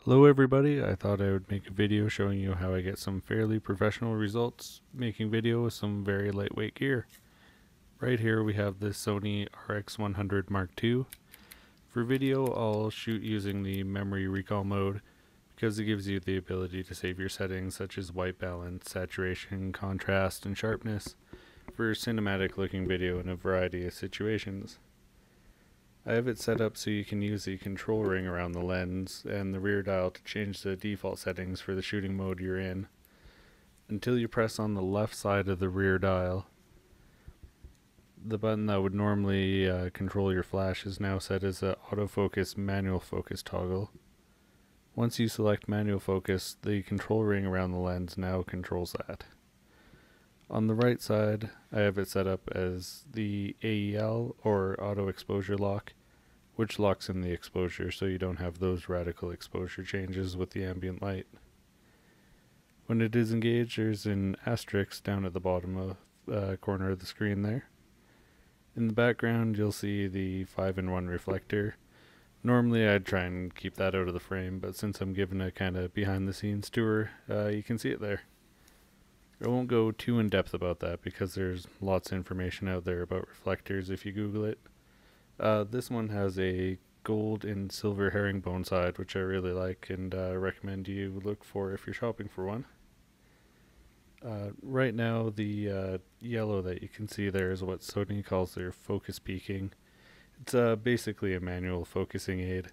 Hello everybody, I thought I would make a video showing you how I get some fairly professional results making video with some very lightweight gear. Right here we have this Sony RX100 Mark II. For video I'll shoot using the memory recall mode because it gives you the ability to save your settings such as white balance, saturation, contrast, and sharpness for cinematic looking video in a variety of situations. I have it set up so you can use the control ring around the lens and the rear dial to change the default settings for the shooting mode you're in. Until you press on the left side of the rear dial, the button that would normally control your flash is now set as an autofocus manual focus toggle. Once you select manual focus, the control ring around the lens now controls that. On the right side, I have it set up as the AEL or auto exposure lock, which locks in the exposure so you don't have those radical exposure changes with the ambient light. When it is engaged, there's an asterisk down at the bottom of corner of the screen there. In the background, you'll see the 5-in-1 reflector. Normally I'd try and keep that out of the frame, but since I'm giving a kind of behind the scenes tour, you can see it there. I won't go too in depth about that because there's lots of information out there about reflectors if you Google it. This one has a gold and silver herringbone side, which I really like and recommend you look for if you're shopping for one. Right now the yellow that you can see there is what Sony calls their focus peaking. It's basically a manual focusing aid.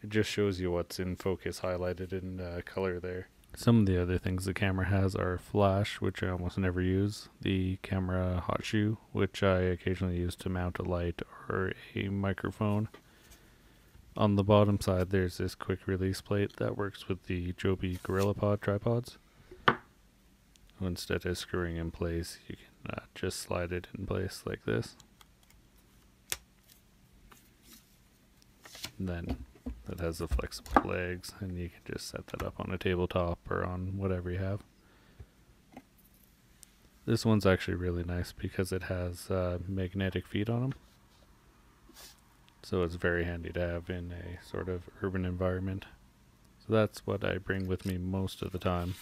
It just shows you what's in focus highlighted in color there. Some of the other things the camera has are flash, which I almost never use, the camera hot shoe, which I occasionally use to mount a light or a microphone. On the bottom side there's this quick release plate that works with the Joby GorillaPod tripods. Instead of screwing in place, you can just slide it in place like this. And then it has the flexible legs, and you can just set that up on a tabletop or on whatever you have. This one's actually really nice because it has magnetic feet on them. So it's very handy to have in a sort of urban environment. So that's what I bring with me most of the time.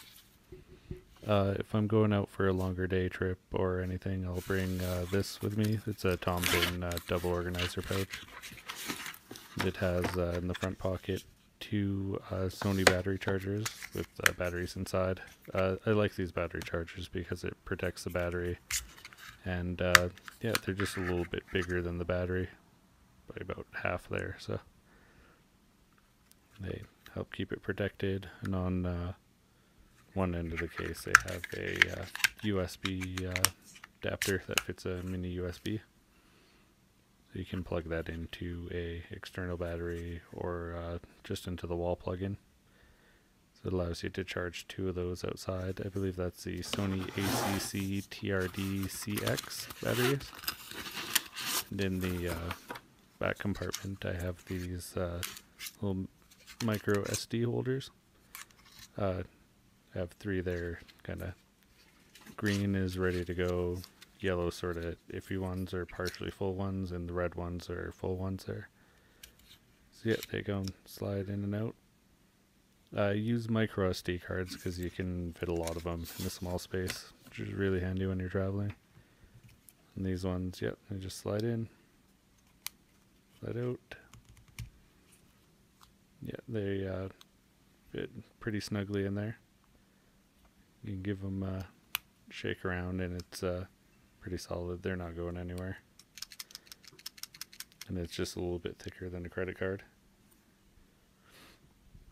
If I'm going out for a longer day trip or anything, I'll bring this with me. It's a Tom Bihn double organizer pouch. It has in the front pocket 2 Sony battery chargers with batteries inside. I like these battery chargers because it protects the battery, and yeah, they're just a little bit bigger than the battery, by about half there, so they help keep it protected. And on one end of the case they have a USB adapter that fits a mini USB. So you can plug that into a external battery or just into the wall plug-in. So it allows you to charge 2 of those outside. I believe that's the Sony ACC-TRDCX batteries. And in the back compartment I have these little microSD holders. I have 3 there, kind of green is ready to go. Yellow sort of iffy ones are partially full ones, and the red ones are full ones there. So yeah, they go and slide in and out. Use microSD cards because you can fit a lot of them in a small space, which is really handy when you're traveling. And these ones, yep, they just slide in, slide out. Yeah, they fit pretty snugly in there. You can give them a shake around and it's pretty solid. They're not going anywhere. And it's just a little bit thicker than a credit card.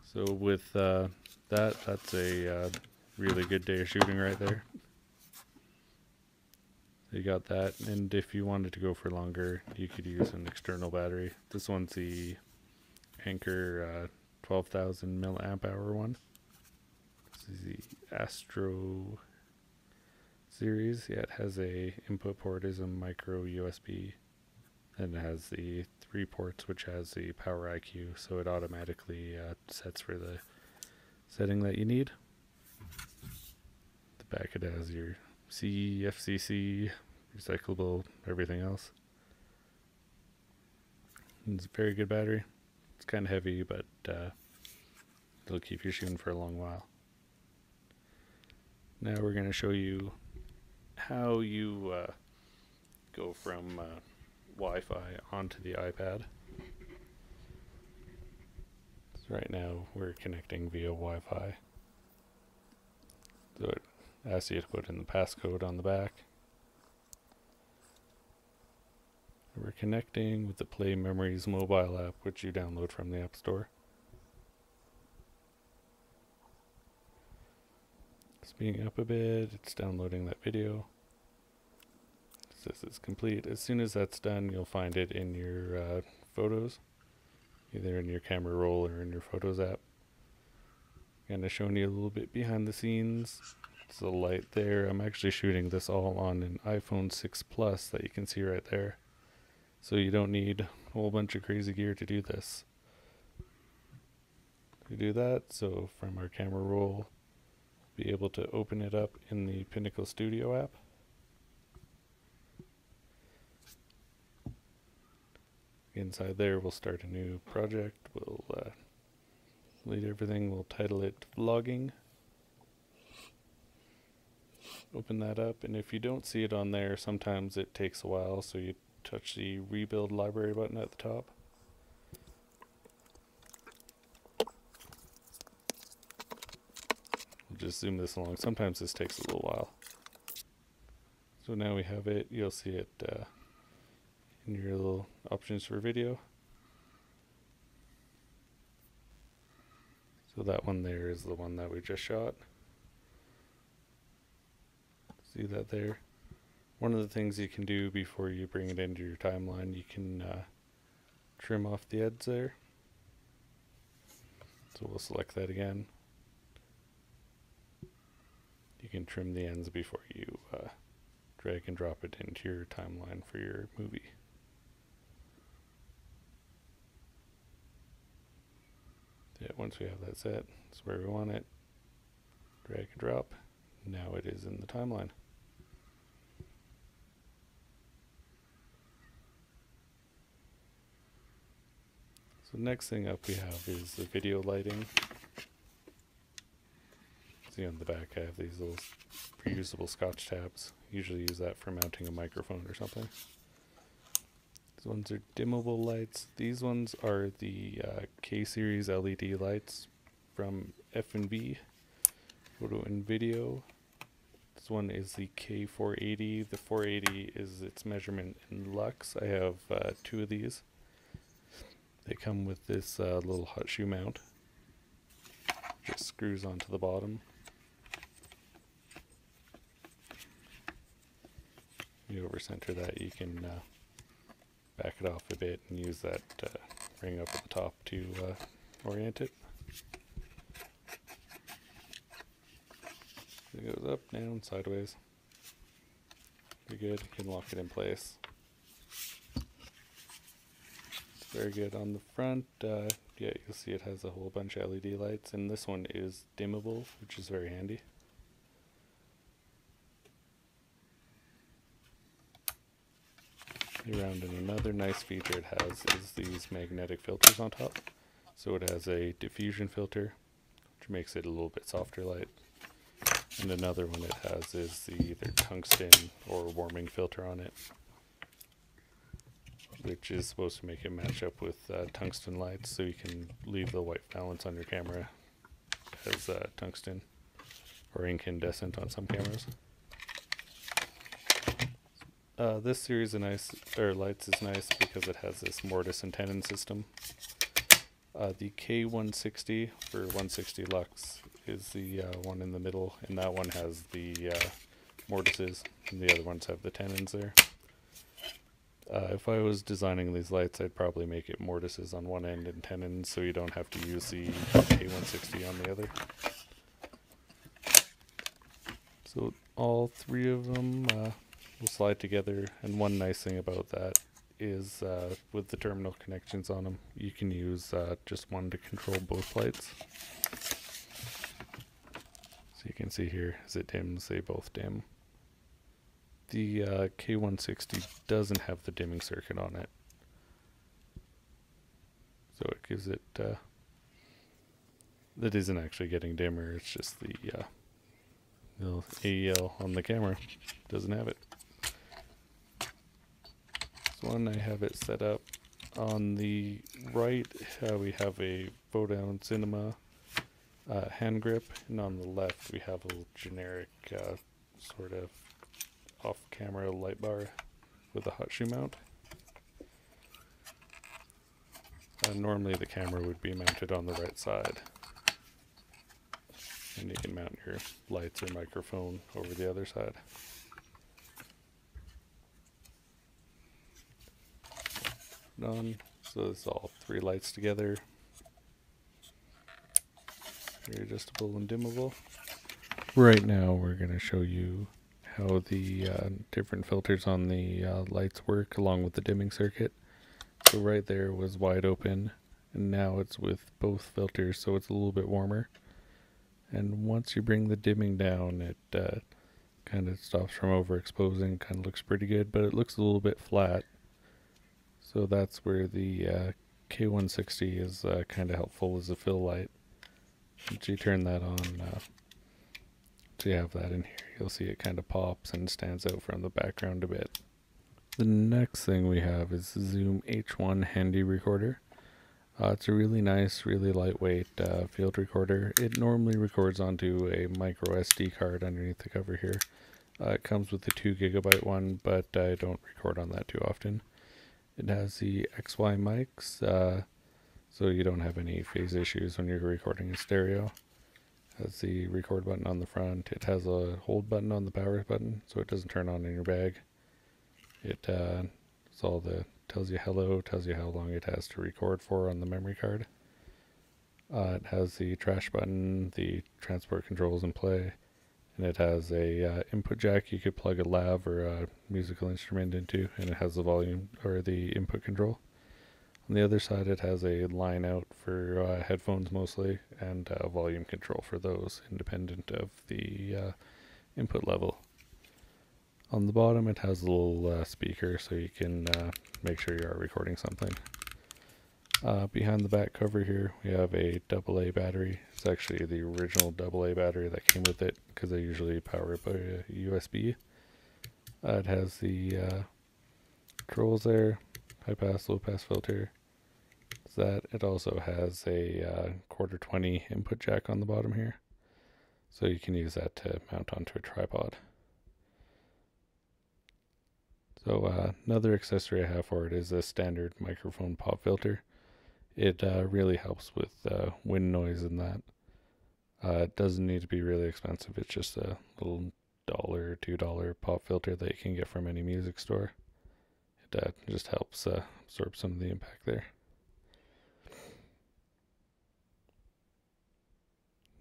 So with that's a really good day of shooting right there. So you got that, and if you wanted to go for longer, you could use an external battery. This one's the Anker 12,000 milliamp hour one. This is the Astro series. Yeah, it has a input port as a micro USB, and it has the 3 ports, which has the power IQ, so it automatically sets for the setting that you need. The back it has your CE, FCC, recyclable, everything else. And it's a very good battery. It's kind of heavy, but It'll keep you shooting for a long while. Now we're going to show you how you go from Wi-Fi onto the iPad. So right now we're connecting via Wi-Fi. So it asks you to put in the passcode on the back. We're connecting with the Play Memories mobile app, which you download from the App Store. Speeding up a bit, it's downloading that video. It says it's complete. As soon as that's done, you'll find it in your photos, either in your camera roll or in your Photos app. Kind of showing you a little bit behind the scenes. It's a light there. I'm actually shooting this all on an iPhone 6 Plus that you can see right there. So you don't need a whole bunch of crazy gear to do this. We do that, so from our camera roll, be able to open it up in the Pinnacle Studio app. Inside there, we'll start a new project. We'll delete everything. We'll title it Vlogging. Open that up, and if you don't see it on there, sometimes it takes a while, so you touch the Rebuild Library button at the top. We'll just zoom this along. Sometimes this takes a little while. So now we have it. You'll see it in your little options for video. So that one there is the one that we just shot. See that there? One of the things you can do before you bring it into your timeline, you can trim off the edge there. So we'll select that again. You can trim the ends before you drag and drop it into your timeline for your movie. Yeah, once we have that set, that's where we want it. Drag and drop. Now it is in the timeline. So next thing up we have is the video lighting. See on the back I have these little reusable Scotch tabs. Usually use that for mounting a microphone or something. These ones are dimmable lights. These ones are the K-series LED lights from F&V Photo and Video. This one is the K480. The 480 is its measurement in lux. I have two of these. They come with this little hot shoe mount. Just screws onto the bottom. You over center that, you can back it off a bit and use that ring up at the top to orient it. It goes up, down, sideways. Pretty good. You can lock it in place. Very good. On the front, yeah, you'll see it has a whole bunch of LED lights, and this one is dimmable, which is very handy. Around, and another nice feature it has is these magnetic filters on top. So it has a diffusion filter, which makes it a little bit softer light. And another one it has is the either tungsten or warming filter on it, which is supposed to make it match up with tungsten lights, so you can leave the white balance on your camera as tungsten or incandescent on some cameras. This series of lights is nice because it has this mortise and tenon system. The K160 for 160 lux is the one in the middle, and that one has the mortises, and the other ones have the tenons there. If I was designing these lights, I'd probably make it mortises on one end and tenons, so you don't have to use the K160 on the other. So all three of them will slide together, and one nice thing about that is with the terminal connections on them, you can use just one to control both lights. So you can see here, as it dims, they both dim. The K160 doesn't have the dimming circuit on it, so it gives it that isn't actually getting dimmer. It's just the little AEL on the camera doesn't have it. This one I have it set up on the right. We have a Freudian cinema hand grip, and on the left we have a generic sort of off-camera light bar with a hot shoe mount. Normally the camera would be mounted on the right side, and you can mount your lights or microphone over the other side. On, so it's all 3 lights together. They're adjustable and dimmable. Right now we're going to show you how the different filters on the lights work along with the dimming circuit. So right there was wide open, and now it's with both filters, so it's a little bit warmer. And once you bring the dimming down, it kind of stops from overexposing. Kind of looks pretty good, but it looks a little bit flat. So that's where the K160 is kind of helpful as a fill light. Once you turn that on, so you have that in here, you'll see it kind of pops and stands out from the background a bit. The next thing we have is the Zoom H1 handy recorder. It's a really nice, really lightweight field recorder. It normally records onto a microSD card underneath the cover here. It comes with the 2 GB one, but I don't record on that too often. It has the XY mics, so you don't have any phase issues when you're recording in stereo. It has the record button on the front. It has a hold button on the power button, so it doesn't turn on in your bag. It tells you hello, tells you how long it has to record for on the memory card. It has the trash button, the transport controls in play, and it has a input jack you could plug a lav or a musical instrument into, and it has the volume or the input control. On the other side it has a line out for headphones mostly, and volume control for those, independent of the input level. On the bottom it has a little speaker, so you can make sure you are recording something. Behind the back cover here we have a AA battery. It's actually the original AA battery that came with it, because they usually power it by USB. It has the controls there, high pass, low pass filter. It also has a quarter 20 input jack on the bottom here, so you can use that to mount onto a tripod. So another accessory I have for it is a standard microphone pop filter. It really helps with wind noise and that. It doesn't need to be really expensive. It's just a little $1 or $2 pop filter that you can get from any music store. It just helps absorb some of the impact there.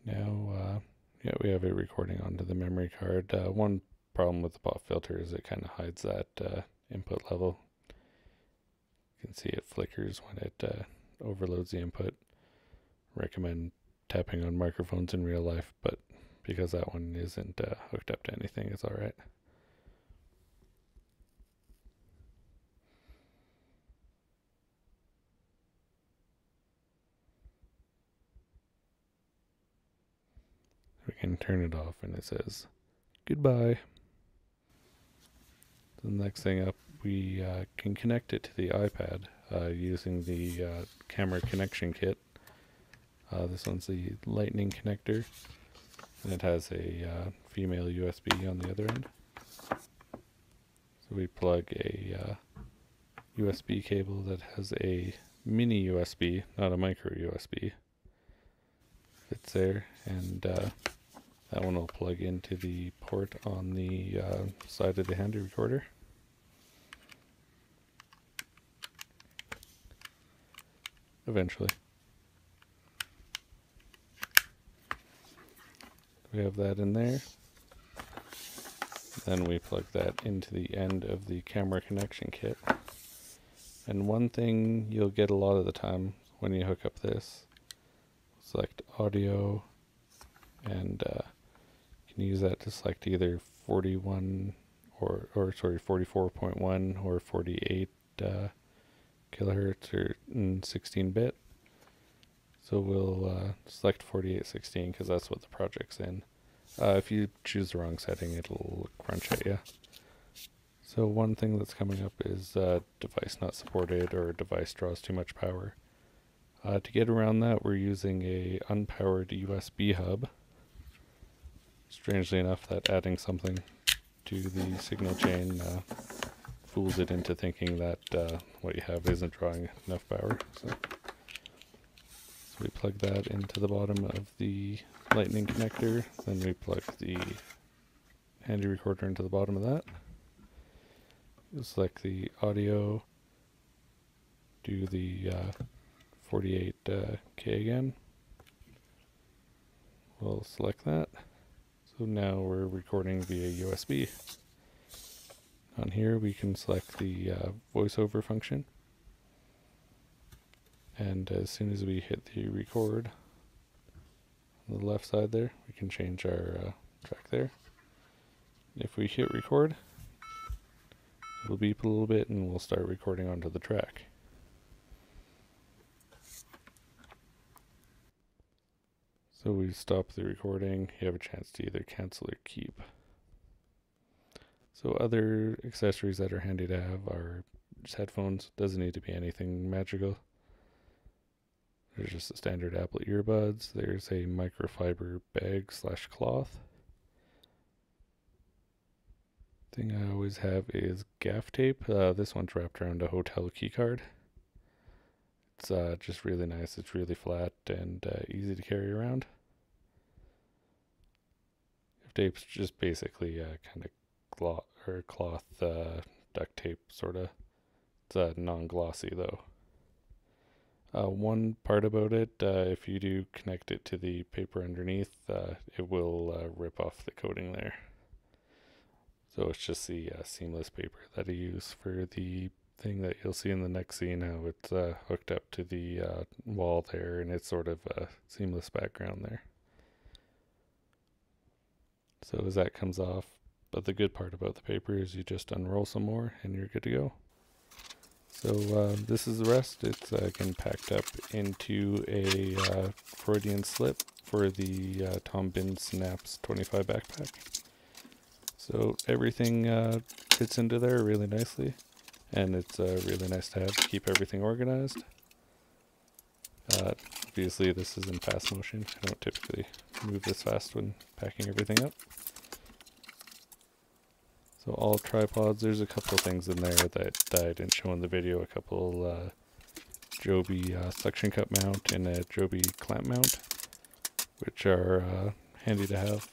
Now, yeah, we have it recording onto the memory card. One problem with the pop filter is it kind of hides that input level. You can see it flickers when it overloads the input. Recommend tapping on microphones in real life, but because that one isn't hooked up to anything, it's alright. We can turn it off and it says goodbye. The next thing up, we can connect it to the iPad using the camera connection kit. This one's the lightning connector, and it has a female USB on the other end. So we plug a USB cable that has a mini USB, not a micro USB. Fits there, and that one will plug into the port on the side of the handy recorder. Eventually. We have that in there. Then we plug that into the end of the camera connection kit. And one thing you'll get a lot of the time when you hook up this, select audio, and you can use that to select either 41 or 44.1 or 48 kilohertz or 16-bit. So we'll select 4816 because that's what the project's in. If you choose the wrong setting, it'll crunch at you. So one thing that's coming up is device not supported or device draws too much power. To get around that, we're using a unpowered USB hub. Strangely enough, that adding something to the signal chain fools it into thinking that what you have isn't drawing enough power. So we plug that into the bottom of the lightning connector, then we plug the handy recorder into the bottom of that. We'll select the audio, do the 48K again. We'll select that. So now we're recording via USB. On here we can select the voiceover function. And as soon as we hit the record on the left side there, we can change our track there. If we hit record, it'll beep a little bit and we'll start recording onto the track. So we stop the recording, you have a chance to either cancel or keep. So other accessories that are handy to have are just headphones. Doesn't need to be anything magical. There's just a standard Apple earbuds. There's a microfiber bag / cloth. Thing I always have is gaff tape. This one's wrapped around a hotel key card. It's just really nice. It's really flat and easy to carry around. Gaff tape's just basically kind of cloth duct tape, sort of. It's non-glossy though. One part about it, if you do connect it to the paper underneath, it will rip off the coating there. So it's just the seamless paper that I use for the thing that you'll see in the next scene, how it's hooked up to the wall there, and it's sort of a seamless background there. So as that comes off, but the good part about the paper is you just unroll some more and you're good to go. So this is the rest. It's getting packed up into a Freudian slip for the Bihn Synapse 25 backpack. So everything fits into there really nicely, and it's really nice to have to keep everything organized. Obviously this is in fast motion. I don't typically move this fast when packing everything up. So all tripods, there's a couple of things in there that I didn't show in the video. A couple Joby suction cup mount and a Joby clamp mount, which are handy to have.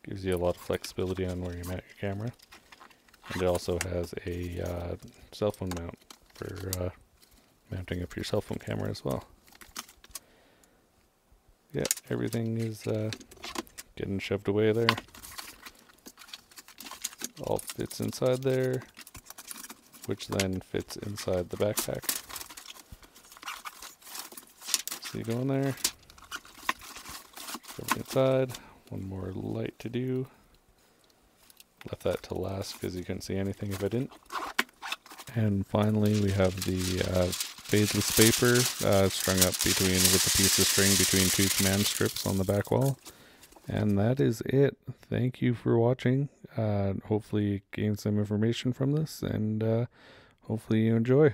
Gives you a lot of flexibility on where you mount your camera. And it also has a cell phone mount for mounting up your cell phone camera as well. Yeah, everything is getting shoved away there. All fits inside there, which then fits inside the backpack. So you go in there, shove it inside. One more light to do. Left that to last because you couldn't see anything if I didn't. And finally we have the Fadeless Paper strung up with a piece of string between two command strips on the back wall. And that is it. Thank you for watching. Hopefully you gained some information from this, and hopefully you enjoy.